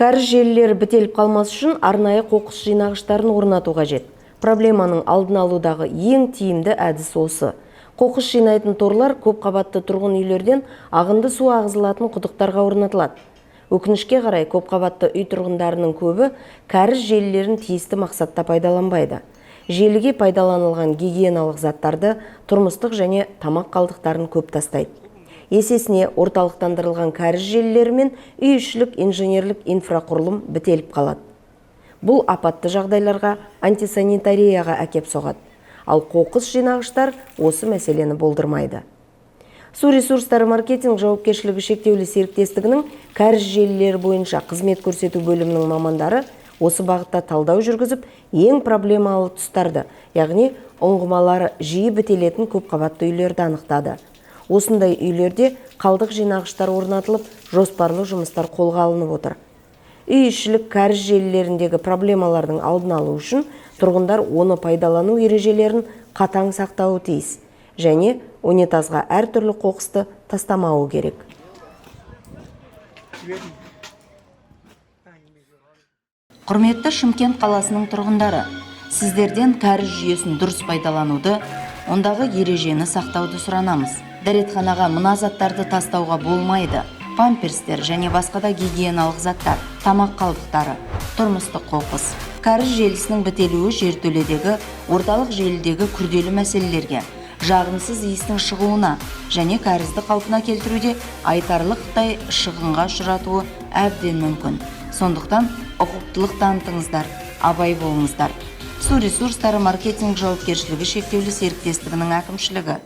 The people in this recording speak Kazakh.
Кәріз желілері бітеліп қалмас үшін арнайы қоқыс жинағыштарын орнату қажет. Проблеманың алдын алудағы ең тиімді әдіс осы. Қоқыс жинайтын торлар көп қабатты тұрғын үйлерден ағынды су ағызылатын құдықтарға орнатылады. Өкінішке қарай көп қабатты үй тұрғындарының көбі кәріз желілерін тиісті мақсатта пайдаланбайды. Желіге пайдаланылған гигиеналық заттарды, тұрмыстық және тамақ қалдықтарын көп тастайды. Есесіне орталықтандырылған кәріз желілері мен үй-ішілік инженерлік инфрақұрылым бітеліп қалады. Бұл апатты жағдайларға, антисанитарияға әкеп соғады. Ал қоқыс жинағыштар осы мәселені болдырмайды. Су ресурстары маркетинг жауапкершілігі шектеулі серіктестігінің кәріз желілері бойынша қызмет көрсету бөлімінің мамандары осы бағытта талдау жүргізіп, ең проблемалы тұстарды, яғни ұңғымалары жиі бітелетін көп қабатты үйлерді анықтады. Осындай үйлерде қалдық жинағыштар орнатылып, жоспарлы жұмыстар қолға алынып отыр. Үй-ішілік кәріз желілеріндегі проблемалардың алдын алу үшін тұрғындар оны пайдалану ережелерін қатаң сақтауы тиіс және унитазға әртүрлі қоқысты тастамауы керек. Құрметті Шымкент қаласының тұрғындары, сіздерден кәріз жүйесін дұрыс пайдалануды, ондағы ережені сақтауды сұранамыз. Дәретханаға мына заттарды тастауға болмайды. Памперстер және басқа да гигиеналық заттар, тамақ қалдықтары, тұрмыстық қоқыс. Кәріз желісінің бітелуі жертөледегі, орталық желідегі күрделі мәселелерге, жағымсыз иістің шығуына және кәрізді қалпына келтіруде айтарлықтай шығынға ұшыратуы әбден мүмкін. Сондықтан ұқыптылық танытыңыздар, абай болыңыздар. Су ресурстары маркетинг жауапкершілігі шектеулі серіктестігінің әкімшілігі.